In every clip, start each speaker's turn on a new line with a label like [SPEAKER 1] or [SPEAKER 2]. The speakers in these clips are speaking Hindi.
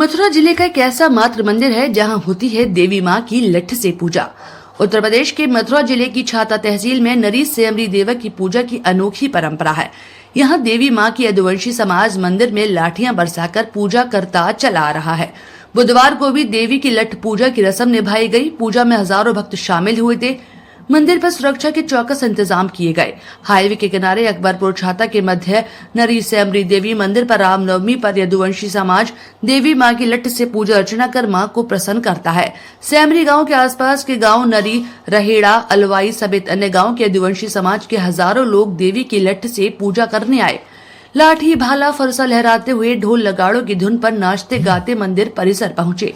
[SPEAKER 1] मथुरा जिले का एक ऐसा मात्र मंदिर है जहां होती है देवी मां की लठ से पूजा। उत्तर प्रदेश के मथुरा जिले की छाता तहसील में नरी सेमरी देवक की पूजा की अनोखी परंपरा है। यहां देवी मां की यदुवंशी समाज मंदिर में लाठियां बरसाकर पूजा करता चला आ रहा है। बुधवार को भी देवी की लठ पूजा की रस्म निभाई गई। पूजा में हजारों भक्त शामिल हुए थे। मंदिर पर सुरक्षा के चौकस इंतजाम किए गए। हाईवे के किनारे अकबरपुर छाता के मध्य नरी सेमरी देवी मंदिर पर रामनवमी पर यदुवंशी समाज देवी मां की लठ से पूजा अर्चना कर मां को प्रसन्न करता है। सेमरी गांव के आसपास के गांव नरी, रहेड़ा, अलवाई समेत अन्य गांव के यदुवंशी समाज के हजारों लोग देवी की लठ से पूजा करने आए। लाठी, भाला, फरसा लहराते हुए ढोल नगाड़ों की धुन पर नाचते गाते मंदिर परिसर पहुंचे।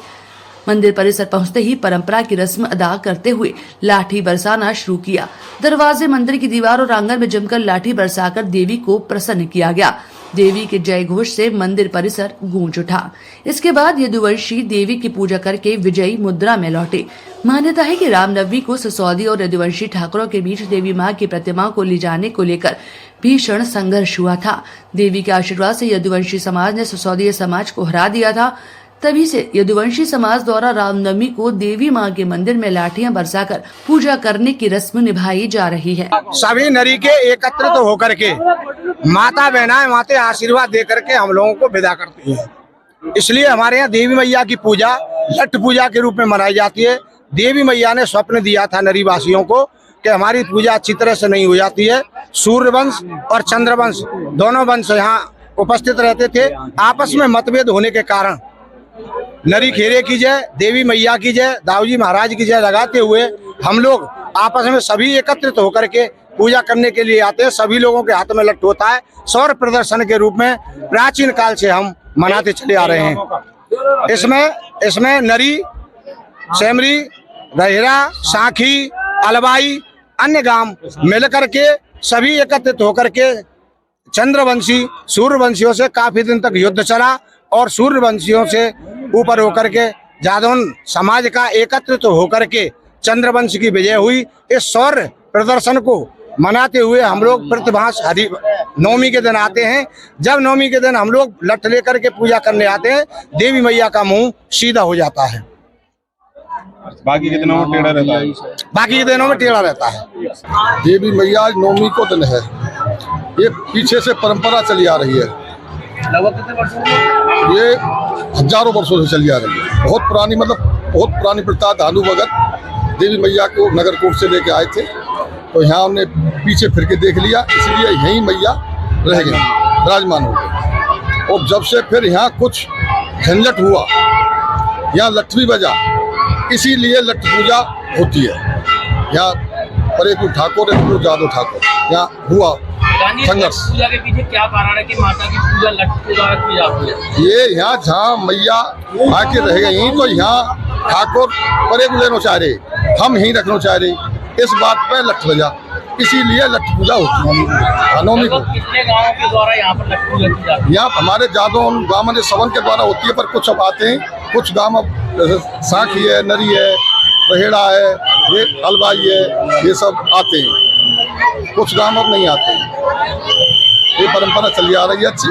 [SPEAKER 1] मंदिर परिसर पहुंचते ही परंपरा की रस्म अदा करते हुए लाठी बरसाना शुरू किया। दरवाजे, मंदिर की दीवार और आंगन में जमकर लाठी बरसाकर देवी को प्रसन्न किया गया। देवी के जय घोष से मंदिर परिसर गूंज उठा। इसके बाद यदुवंशी देवी की पूजा करके विजयी मुद्रा में लौटे। मान्यता है कि रामनवमी को सिसोदी और यदुवंशी ठाकुरों के बीच देवी मां की प्रतिमा को ले जाने को लेकर भीषण संघर्ष हुआ था। देवी के आशीर्वाद से यदुवंशी समाज ने सिसोदी समाज को हरा दिया था। तभी से यदुवंशी समाज द्वारा रामनवमी को देवी मां के मंदिर में लाठियां बरसाकर पूजा करने की रस्म निभाई जा रही है।
[SPEAKER 2] सभी नरी के एकत्रित तो होकर के माता बहनाएं माते आशीर्वाद दे करके हम लोगों को विदा करती हैं। इसलिए हमारे यहाँ देवी मैया की पूजा लठ पूजा के रूप में मनाई जाती है। देवी मैया ने स्वप्न दिया था नरी वासियों को कि हमारी पूजा अच्छी तरह से नहीं हो जाती है। सूर्य वंश और चंद्रवंश दोनों वंश यहाँ उपस्थित रहते थे। आपस में मतभेद होने के कारण नरी खेरे की जय, देवी मैया की जय, दाऊजी महाराज की जय लगाते हुए हम लोग आपस में सभी एकत्रित होकर के पूजा करने के लिए आते हैं। सभी लोगों के हाथ में लठ होता है। सौर प्रदर्शन के रूप में प्राचीन काल से हम मनाते चले आ रहे हैं। इसमें नरी, सेमरी, रहेड़ा, साखी, अलवाई, अन्य गांव मिलकर के सभी एकत्रित होकर के चंद्रवंशी सूर्यवंशियों से काफी दिन तक युद्ध चला और सूर्यवंशियों से ऊपर होकर के जादौन समाज का एकत्रित होकर के चंद्रवंश की विजय हुई। इस सौर प्रदर्शन को मनाते हुए हम लोग प्रतिभास हरि नवमी के दिन आते हैं। जब नवमी के दिन हम लोग लठ लेकर के पूजा करने आते हैं, देवी मैया का मुंह सीधा हो जाता है।
[SPEAKER 3] बाकी के दिनों में टेढ़ा रहता है।
[SPEAKER 2] बाकी के दिनों में टेढ़ा रहता है।
[SPEAKER 4] देवी मैया आज नवमी को दिन है। ये पीछे से परंपरा चली आ रही है। ये हजारों वर्षों से चली आ रही है। बहुत पुरानी प्रथा। धानु भगत देवी मैया को नगरकोट से लेके आए थे, तो यहाँ हमने पीछे फिर के देख लिया, इसलिए यहीं मैया रह गई, विराजमान हो गई। और जब से फिर यहाँ कुछ झंझट हुआ, यहाँ लठ भी बजा, इसीलिए लठ पूजा होती है। यहाँ परेपुर ठाकुर है, जादव ठाकुर, यहाँ हुआ संघर्ष।
[SPEAKER 5] पूजा के पीछे क्या कारण है कि माता की पूजा लठ पूजा की जाती है?
[SPEAKER 4] ये यहाँ जहाँ मैया आके रह गई, तो यहाँ ठाकुर परेपुर लेना चाह रहे, हम ही रखना चाह रहे, इस बात पे लठ बजा, इसीलिए लठ पूजा होती है। नवमी को
[SPEAKER 5] कितने गांवों के द्वारा यहाँ पर लठ पूजा की जाती है?
[SPEAKER 4] यहाँ हमारे जादव गाँव में सवन के द्वारा होती है, पर कुछ अब आते हैं, कुछ गाँव साखी है, नरी है, रहेड़ा है, ये अलवाई है, ये सब आते हैं। कुछ गाँव अब नहीं आते हैं। ये परंपरा चली आ रही है अच्छी।